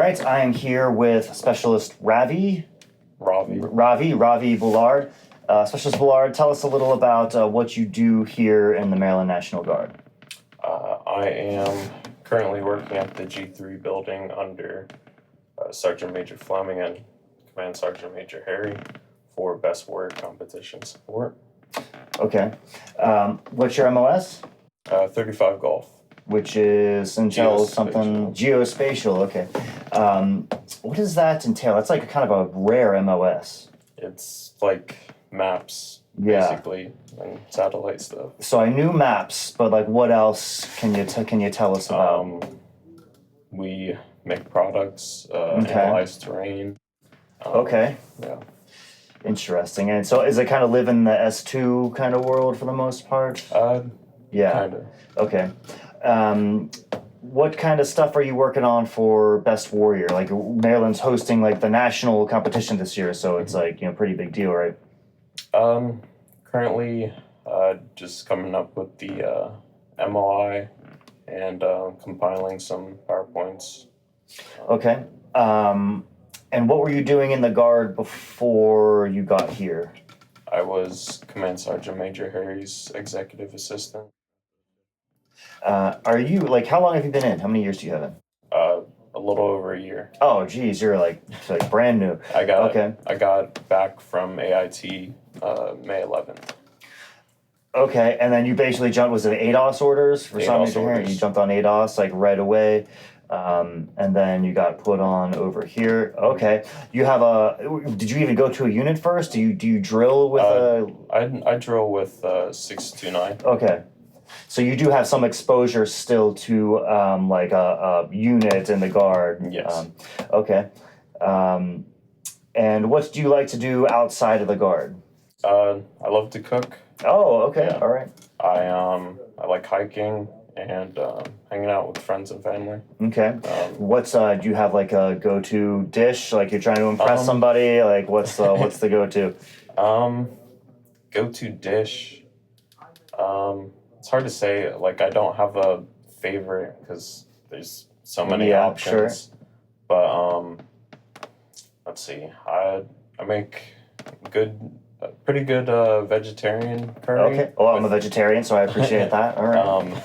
right, I am here with Specialist Ravi Bullard. Specialist Bullard, tell us a little about what you do here in the Maryland National Guard. I am currently working at the G3 building under Sergeant Major Fleming and Command Sergeant Major Harry for Best Warrior competition support. Okay. What's your MOS? 35 Golf. Which is Intel something Geospatial. Okay. What does that entail? That's like a kind of a rare MOS. It's like maps, basically, and satellite stuff. So I knew maps, but like, what else can you tell us about? We make products, analyze terrain. Okay. Yeah. Interesting. And so, is it kind of live in the S2 kind of world for the most part? Yeah. Kind of. Okay. What kind of stuff are you working on for Best Warrior? Like, Maryland's hosting like the national competition this year, so it's like, pretty big deal, right? Currently, just coming up with the MOI and compiling some PowerPoints. Okay. And what were you doing in the Guard before you got here? I was Command Sergeant Major Harry's executive assistant. Are you, like, how long have you been in? How many years do you have in? A little over a year. Oh, geez, you're like brand new. I got back from AIT May 11th. Okay, and then you basically jumped, was it ADOS orders for some reason here? You jumped on ADOS like right away, and then you got put on over here. Okay, you have did you even go to a unit first? Do you drill with I drill with 629. Okay. So you do have some exposure still to like a unit in the Guard. Yes. Okay. And what do you like to do outside of the Guard? I love to cook. Oh, okay. Yeah. All right. I like hiking and hanging out with friends and family. Okay. What's do you have like a go-to dish? Like you're trying to impress somebody? Like what's the go-to? Go-to dish. It's hard to say. Like I don't have a favorite because there's so many options. Sure. But let's see. I make pretty good vegetarian curry. Okay. Well, I'm a vegetarian, so I appreciate that. All right.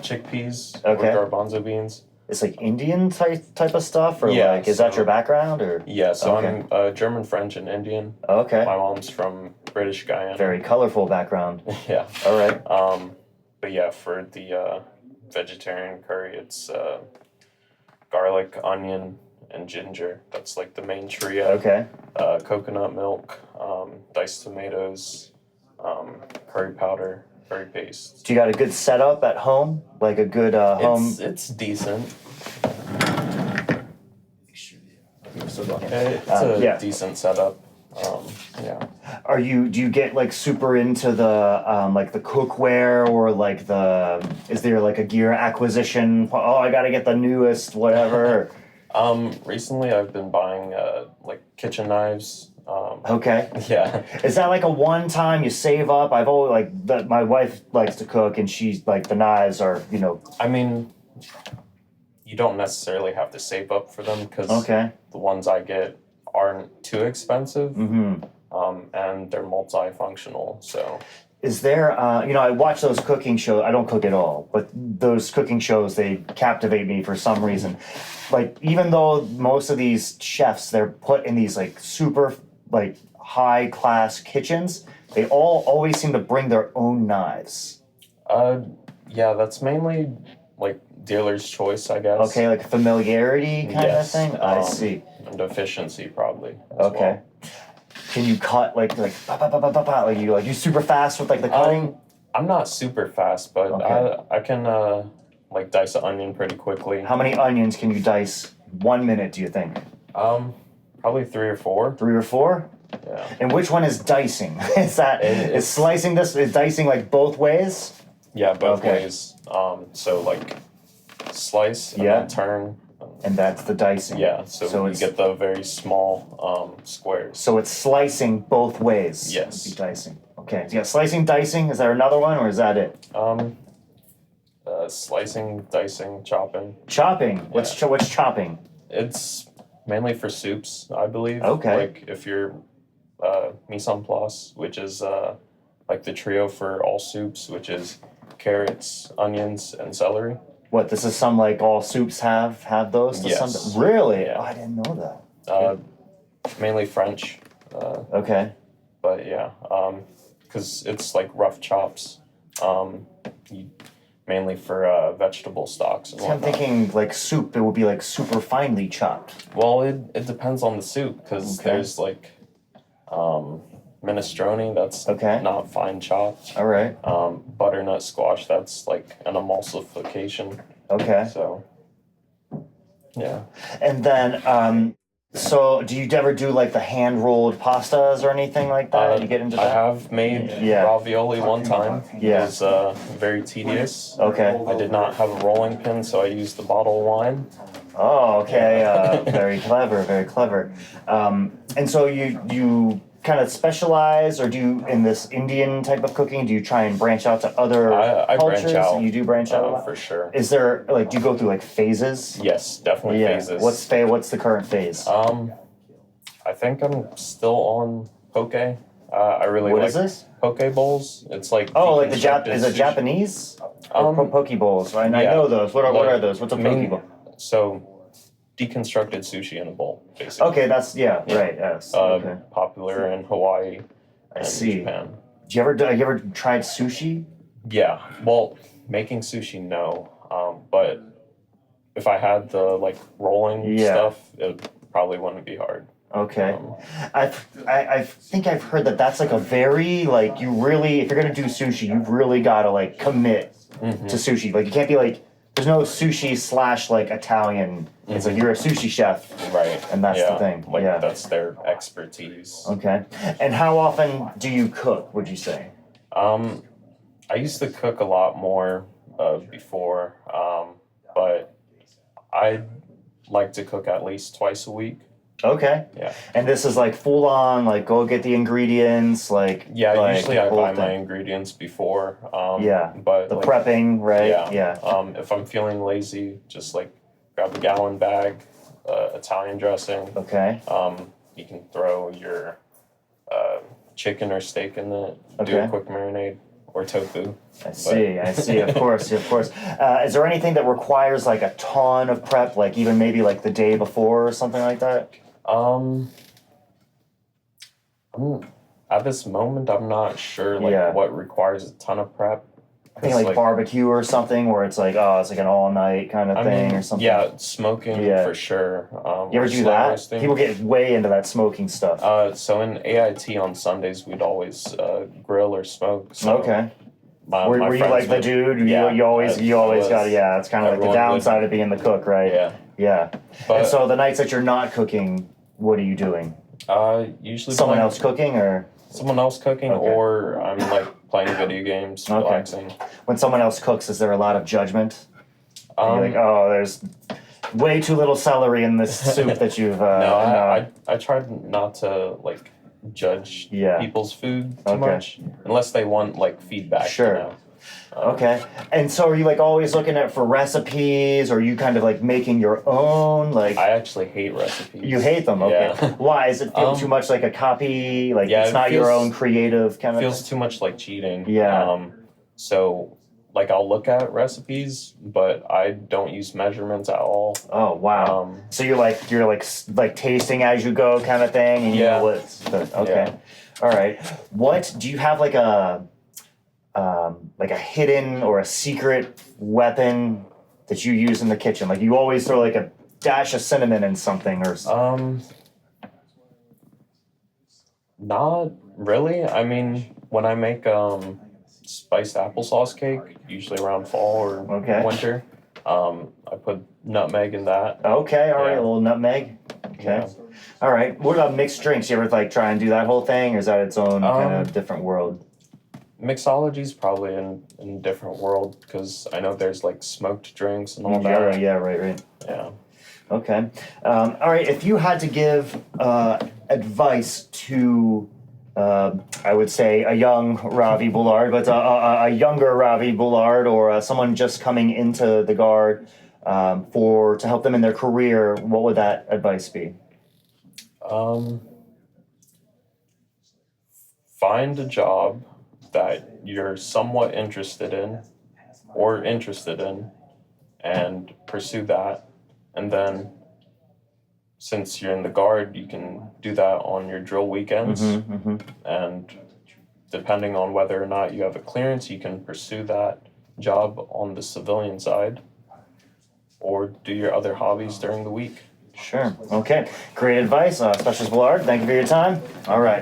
Chickpeas or garbanzo beans. It's like Indian type of stuff, or like is that your background, or? Yeah. So I'm German, French, and Indian. Okay. My mom's from British Guyana. Very colorful background. Yeah. All right. But yeah, for the vegetarian curry, it's garlic, onion, and ginger. That's like the main trio. Okay. Coconut milk, diced tomatoes, curry powder, curry paste. Do you got a good setup at home? Like a good home? It's decent. It's a decent setup. Yeah. Do you get like super into the like the cookware, or like is there like a gear acquisition? Oh, I gotta get the newest whatever. Recently I've been buying like kitchen knives. Okay. Yeah. Is that like a one time you save up? I've always my wife likes to cook, and she's like the knives are I mean, you don't necessarily have to save up for them because the ones I get aren't too expensive. Mm-hmm. And they're multifunctional. So. Is there, I watch those cooking shows. I don't cook at all, but those cooking shows, they captivate me for some reason. Like, even though most of these chefs, they're put in these, like, super, like, high-class kitchens, they all always seem to bring their own knives. Yeah, that's mainly, like, dealer's choice, I guess. Okay, like familiarity kind of thing? I see. And efficiency, probably, as well. Can you cut like you super fast with like the cutting? I'm not super fast, but I can like dice an onion pretty quickly. How many onions can you dice 1 minute, do you think? Probably 3 or 4. 3 or 4? Yeah. And which one is dicing? Is slicing is dicing like both ways? Yeah, both ways. So like slice and then turn. And that's the dicing. Yeah, so you get the very small squares. So it's slicing both ways. Yes. Dicing. Okay. So yeah, slicing, dicing. Is there another one, or is that it? Slicing, dicing, chopping. Chopping. What's chopping? It's mainly for soups, I believe. Okay. Like if you're mise en place, which is like the trio for all soups, which is carrots, onions, and celery. What, this is some like all soups have those? Yes. Really? Yeah. Oh, I didn't know that. Mainly French. Okay. But yeah, because it's like rough chops, you, mainly for vegetable stocks and See, I'm whatnot. thinking like soup, it would be like super finely chopped. Well, it depends on the soup, because Okay. there's like minestrone that's Okay. not fine chopped. All right. Butternut squash, that's like an emulsification. Okay. So yeah. And then, so do you ever do like the hand rolled pastas or anything like that? You get into I that? have made Yeah. ravioli one time. Yeah. It was very tedious. Okay. I did not have a rolling pin, so I used the bottle of wine. Oh, okay. Very clever. Very clever. And so you kind of specialize, or do you in this Indian type of cooking? Do you try and branch out to other I cultures? branch out. You do branch out a lot? For sure. Is there like do you go through like phases? Yes, definitely Yeah. phases. What's the current phase? I think I'm still on poke. I really What like is this? poke bowls. It's like Oh, like the deconstructed is it sushi. Japanese? Poke bowls, right? I yeah. know those. What are those? What's a poke bowl? So, deconstructed sushi in a bowl, basically. Okay, that's right. Yes. Okay. Popular in Hawaii and see. Japan. You ever tried sushi? Yeah. Well, making sushi, no. But if I had the like rolling stuff, it probably wouldn't be hard. Okay. I think I've heard that's like a very like you really if you're gonna do sushi you've really gotta like commit to sushi. Like you can't be like there's no sushi / like Italian. It's like you're a sushi chef. Right. And that's the thing. Like Yeah. that's their expertise. Okay. And how often do you cook, would you say? I used to cook a lot more before, but I like to cook at least twice a week. Okay. Yeah. And this is like full on, like go get the ingredients, like Usually I the whole buy my thing. ingredients before. The But like, prepping, right? Yeah. If I'm feeling lazy, just like grab a gallon bag, Italian dressing. Okay. You can throw your chicken or steak in it. Do Okay. a quick marinade or tofu. I see. Of course. Is there anything that requires like a ton of prep, like even maybe like the day before or something like that? At this moment, I'm not sure what requires a ton of prep. I think like barbecue or something where it's like it's like an all night kind of thing or something. Yeah, smoking for sure. You ever do that? Roasting. People get way into that smoking stuff. So in AIT on Sundays, we'd always grill or smoke. So okay. My Were you like the dude? You always got it's kind of like the downside of being the cook, right? Yeah. But, and so the nights that you're not cooking, what are you doing? Usually someone else cooking or someone else cooking, or I'm like playing video games, relaxing. When someone else cooks, is there a lot of judgment? You're like, there's way too little celery in this soup that you've. No, I tried not to like judge people's food too much unless they want like feedback. Sure. You know? Okay. And so are you like always looking for recipes, or are you kind of like making your own? Like I actually hate recipes. You hate them, okay. Yeah. Why? Does it feel too much like a copy? Like it's not your own creative kind of feels too much like cheating. Yeah. So like I'll look at recipes, but I don't use measurements at all. Oh wow. So you're like tasting as you go kind of thing, and you know what's okay. Yeah. All right. What do you have like a hidden or a secret weapon that you use in the kitchen? Like you always throw like a dash of cinnamon in something or not really. I mean, when I make spiced applesauce cake, usually around fall or winter, I put nutmeg in that. Okay, all right, a little nutmeg. Okay. Yeah. All right. What about mixed drinks? You ever like try and do that whole thing, or is that its own kind of different world? Mixology's probably in a different world, because I know there's like smoked drinks and all that. Yeah, right. Yeah. Okay. All right. If you had to give advice to, I would say a young Ravi Bullard, but a younger Ravi Bullard, or someone just coming into the Guard, to help them in their career, what would that advice be? Find a job that you're somewhat interested in and pursue that. And then since you're in the guard, you can do that on your drill weekends. And depending on whether or not you have a clearance, you can pursue that job on the civilian side or do your other hobbies during the week. Sure. Okay. Great advice, Specialist Bullard. Thank you for your time. All right.